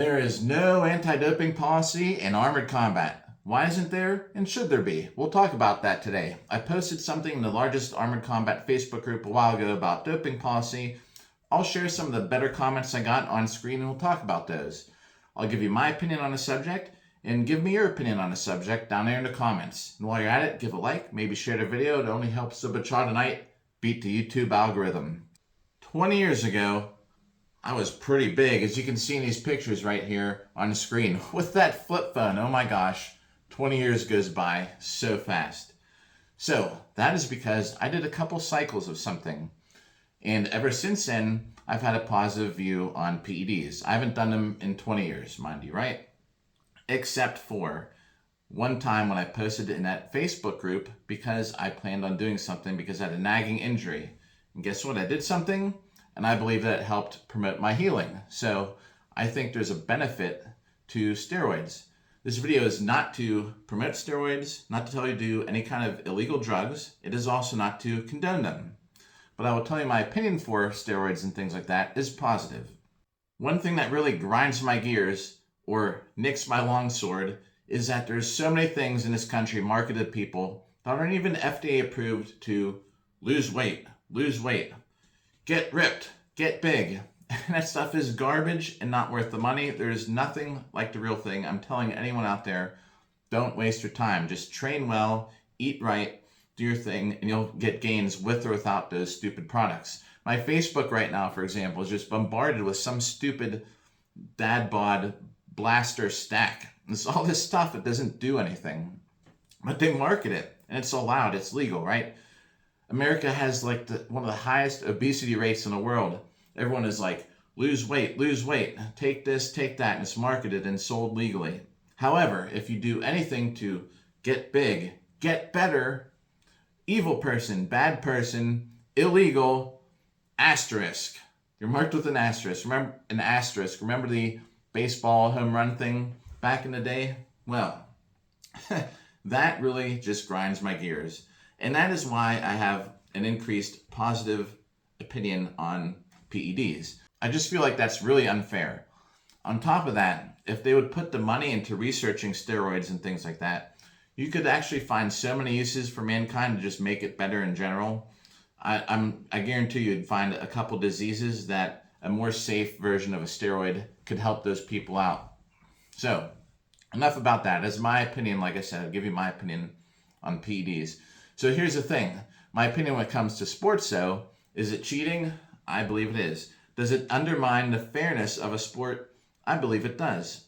There is no anti-doping policy in armored combat. Why isn't there, and should there be? We'll talk about that today. I posted something in the largest armored combat Facebook group a while ago about doping policy. I'll share some of the better comments I got on screen and we'll talk about those. I'll give you my opinion on the subject and give me your opinion on the subject down there in the comments. And while you're at it, give a like, maybe share the video. It only helps the Bacha tonight beat the YouTube algorithm. 20 years ago, I was pretty big, as you can see in these pictures right here on the screen with that flip phone. Oh my gosh, 20 years goes by so fast. So that is because I did a couple cycles of something. And ever since then, I've had a positive view on PEDs. I haven't done them in 20 years, mind you, right? Except for one time when I posted in that Facebook group because I planned on doing something because I had a nagging injury. And guess what? I did something and I believe that it helped promote my healing. So I think there's a benefit to steroids. This video is not to promote steroids, not to tell you to do any kind of illegal drugs. It is also not to condone them. But I will tell you my opinion for steroids and things like that is positive. One thing that really grinds my gears or nicks my longsword is that there's so many things in this country marketed to people that aren't even FDA approved to lose weight, get ripped, get big. And that stuff is garbage and not worth the money. There's nothing like the real thing. I'm telling anyone out there, don't waste your time. Just train well, eat right, do your thing, and you'll get gains with or without those stupid products. My Facebook right now, for example, is just bombarded with some stupid dad bod blaster stack. It's all this stuff that doesn't do anything. But they market it, and it's allowed, it's legal, right? America has like one of the highest obesity rates in the world. Everyone is like, lose weight, take this, take that, and it's marketed and sold legally. However, if you do anything to get big, get better, evil person, bad person, illegal, asterisk. You're marked with an asterisk. Remember an asterisk. Remember the baseball home run thing back in the day? Well, that really just grinds my gears. And that is why I have an increased positive opinion on PEDs. I just feel like that's really unfair. On top of that, if they would put the money into researching steroids and things like that, you could actually find so many uses for mankind to just make it better in general. I guarantee you'd find a couple diseases that a more safe version of a steroid could help those people out. So, enough about that. As my opinion, like I said, I'll give you my opinion on PEDs. So here's the thing. My opinion when it comes to sports, though, is it cheating? I believe it is. Does it undermine the fairness of a sport? I believe it does.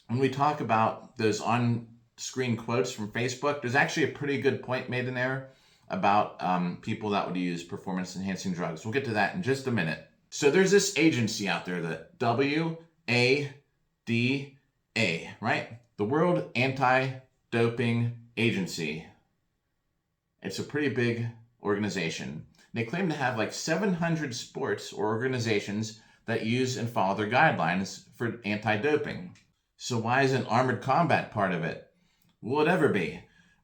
When we talk about those on-screen quotes from Facebook, there's actually a pretty good point made in there about people that would use performance-enhancing drugs. We'll get to that in just a minute. So there's this agency out there, the WADA, right? The World Anti-Doping Agency. It's a pretty big organization. They claim to have like 700 sports or organizations that use and follow their guidelines for anti-doping. So why isn't armored combat part of it? Will it ever be?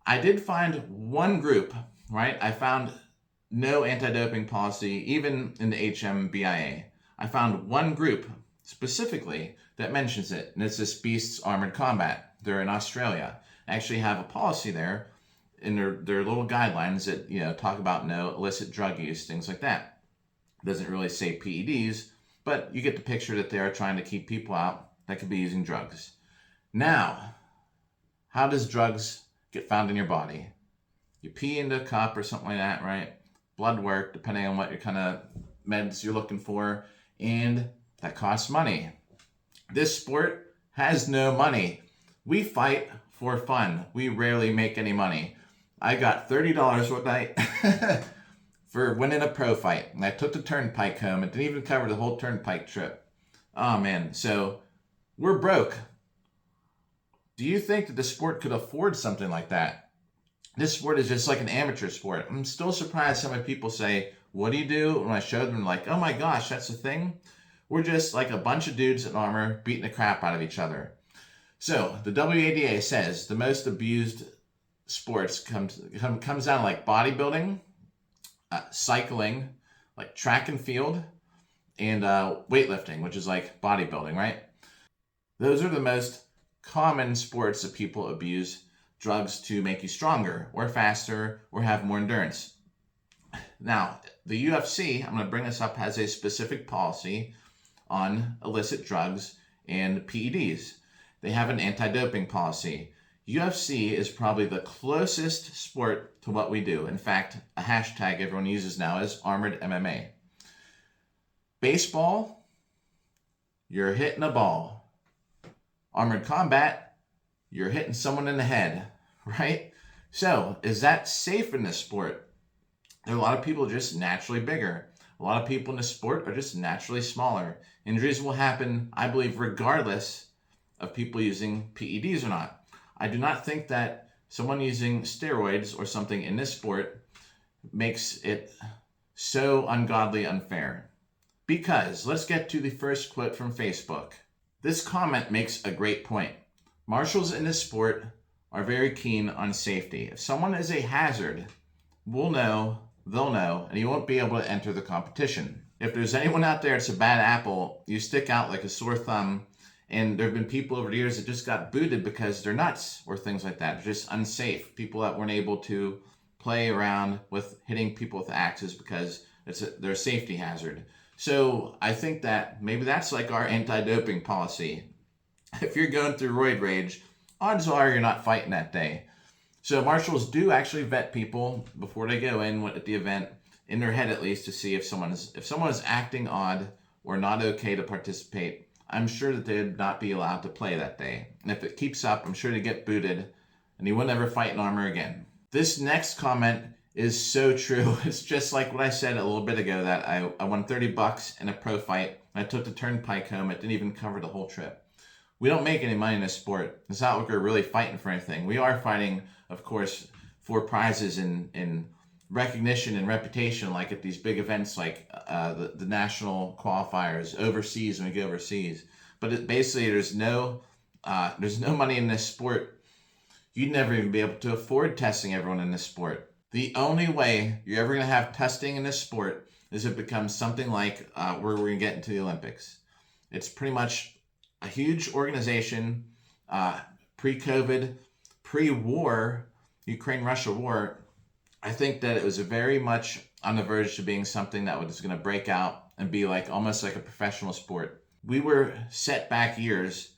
I did find one group, right? I found no anti-doping policy, even in the HMBIA. I found one group specifically that mentions it, and it's this Beasts Armored Combat. They're in Australia. I actually have a policy there in their little guidelines that talk about no illicit drug use, things like that. It doesn't really say PEDs, but you get the picture that they are trying to keep people out that could be using drugs. Now, how does drugs get found in your body? You pee into a cup or something like that, right? Blood work, depending on what your kind of meds you're looking for, and that costs money. This sport has no money. We fight for fun. We rarely make any money. I got $30 one night for winning a pro fight. And I took the turnpike home. It didn't even cover the whole turnpike trip. Oh man, so we're broke. Do you think that the sport could afford something like that? This sport is just like an amateur sport. I'm still surprised how many people say, what do you do? When I show them, like, oh my gosh, that's a thing? We're just like a bunch of dudes in armor beating the crap out of each other. So the WADA says the most abused sports comes down like bodybuilding, cycling, like track and field, and weightlifting, which is like bodybuilding, right? Those are the most common sports that people abuse drugs to make you stronger or faster or have more endurance. Now, the UFC, I'm going to bring this up, has a specific policy on illicit drugs and PEDs. They have an anti-doping policy. UFC is probably the closest sport to what we do. In fact, a hashtag everyone uses now is Armored MMA. Baseball, you're hitting a ball. Armored combat, you're hitting someone in the head, right? So, is that safe in this sport? There are a lot of people just naturally bigger. A lot of people in this sport are just naturally smaller. Injuries will happen, I believe, regardless of people using PEDs or not. I do not think that someone using steroids or something in this sport makes it so ungodly unfair. Because, let's get to the first quote from Facebook. This comment makes a great point. Marshals in this sport are very keen on safety. If someone is a hazard, we'll know, they'll know, and you won't be able to enter the competition. If there's anyone out there that's a bad apple, you stick out like a sore thumb, and there have been people over the years that just got booted because they're nuts or things like that. They're just unsafe. People that weren't able to play around with hitting people with axes because they're a safety hazard. So I think that maybe that's like our anti-doping policy. If you're going through roid rage, odds are you're not fighting that day. So marshals do actually vet people before they go in at the event, in their head at least, to see if someone is acting odd or not okay to participate. I'm sure that they'd not be allowed to play that day. And if it keeps up, I'm sure they get booted and he will never fight in armor again. This next comment is so true. It's just like what I said a little bit ago, that I won $30 in a pro fight. I took the turnpike home. It didn't even cover the whole trip. We don't make any money in this sport. It's not like we're really fighting for anything. We are fighting, of course, for prizes in recognition and reputation, like at these big events like the national qualifiers overseas when we go overseas. But basically, there's no money in this sport. You'd never even be able to afford testing everyone in this sport. The only way you're ever going to have testing in this sport is if it becomes something like where we're going to get into the Olympics. It's pretty much a huge organization, pre-COVID, pre-war, Ukraine-Russia war. I think that it was very much on the verge to being something that was going to break out and be like almost like a professional sport. We were set back years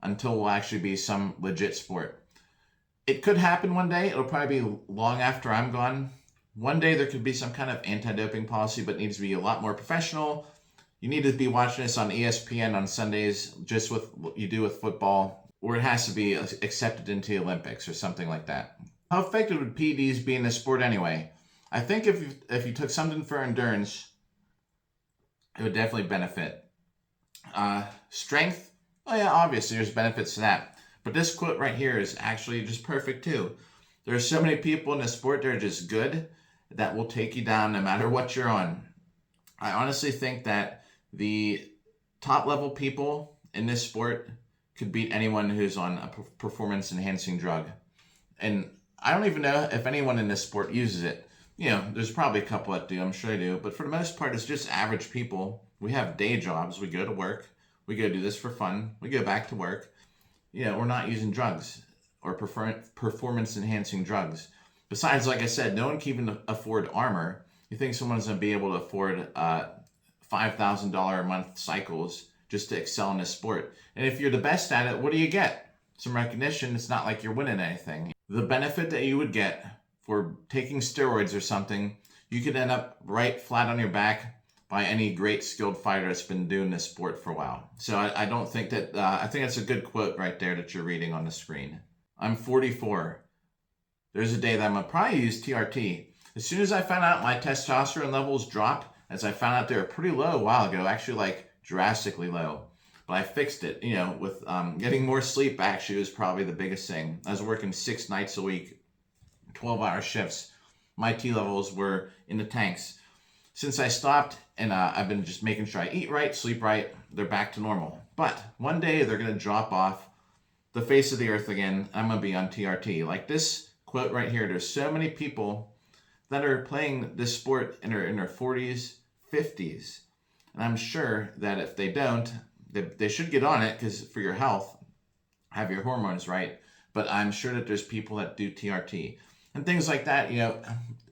until we'll actually be some legit sport. It could happen one day. It'll probably be long after I'm gone. One day there could be some kind of anti-doping policy, but it needs to be a lot more professional. You need to be watching this on ESPN on Sundays, just with what you do with football, or it has to be accepted into the Olympics or something like that. How effective would PEDs be in this sport anyway? I think if you took something for endurance, it would definitely benefit. Strength, oh yeah, obviously there's benefits to that. But this quote right here is actually just perfect too. There are so many people in this sport that are just good that will take you down no matter what you're on. I honestly think that the top level people in this sport could beat anyone who's on a performance enhancing drug. And I don't even know if anyone in this sport uses it. You know, there's probably a couple that do, I'm sure they do, but for the most part, it's just average people. We have day jobs, we go to work, we go do this for fun, we go back to work. You know, we're not using drugs or performance enhancing drugs. Besides, like I said, no one can even afford armor. You think someone's going to be able to afford $5,000 a month cycles just to excel in this sport? And if you're the best at it, what do you get? Some recognition. It's not like you're winning anything. The benefit that you would get for taking steroids or something, you could end up right flat on your back by any great skilled fighter that's been doing this sport for a while. So I don't think that, I think that's a good quote right there that you're reading on the screen. I'm 44. There's a day that I'm going to probably use TRT. As soon as I found out my testosterone levels dropped, as I found out they were pretty low a while ago, actually like drastically low. But I fixed it, you know, with getting more sleep actually was probably the biggest thing. I was working 6 nights a week, 12-hour shifts. My T levels were in the tanks. Since I stopped, and I've been just making sure I eat right, sleep right, they're back to normal. But one day they're going to drop off the face of the earth again. I'm going to be on TRT. Like this quote right here, there's so many people that are playing this sport in their 40s, 50s. And I'm sure that if they don't, they should get on it because for your health, have your hormones right. But I'm sure that there's people that do TRT and things like that.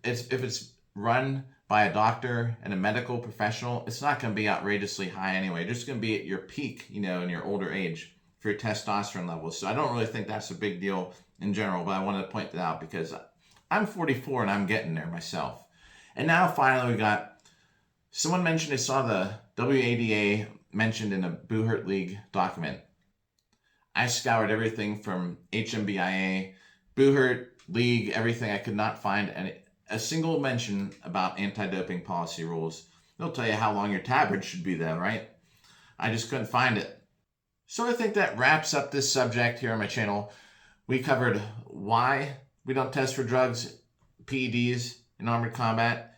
If it's run by a doctor and a medical professional, it's not going to be outrageously high anyway. It's just going to be at your peak, in your older age for your testosterone levels. So I don't really think that's a big deal in general, but I wanted to point that out because I'm 44 and I'm getting there myself. And now finally we got, someone mentioned they saw the WADA mentioned in a Buhurt League document. I scoured everything from HMBIA, Buhurt League, everything. I could not find a single mention about anti-doping policy rules. They'll tell you how long your tabards should be though, right? I just couldn't find it. So I think that wraps up this subject here on my channel. We covered why we don't test for drugs, PEDs in armored combat,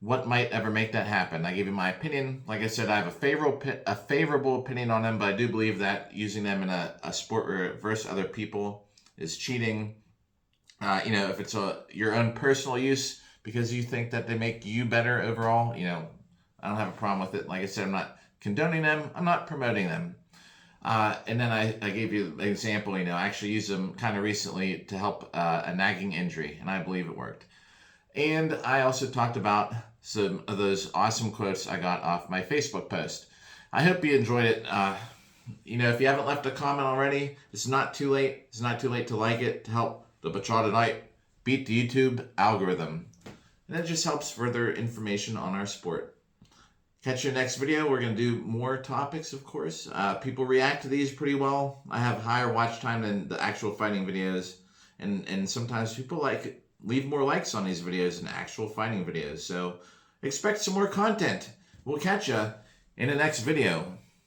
what might ever make that happen. I gave you my opinion. Like I said, I have a favorable opinion on them, but I do believe that using them in a sport versus other people is cheating. If it's your own personal use because you think that they make you better overall, I don't have a problem with it. Like I said, I'm not condoning them. I'm not promoting them. And then I gave you an example, I actually used them kind of recently to help a nagging injury, and I believe it worked. And I also talked about some of those awesome quotes I got off my Facebook post. I hope you enjoyed it. If you haven't left a comment already, it's not too late. It's not too late to like it, to help the Bacha tonight beat the YouTube algorithm. And that just helps further information on our sport. Catch you next video. We're going to do more topics, of course. People react to these pretty well. I have higher watch time than the actual fighting videos. And sometimes people leave more likes on these videos than actual fighting videos. So expect some more content. We'll catch you in the next video.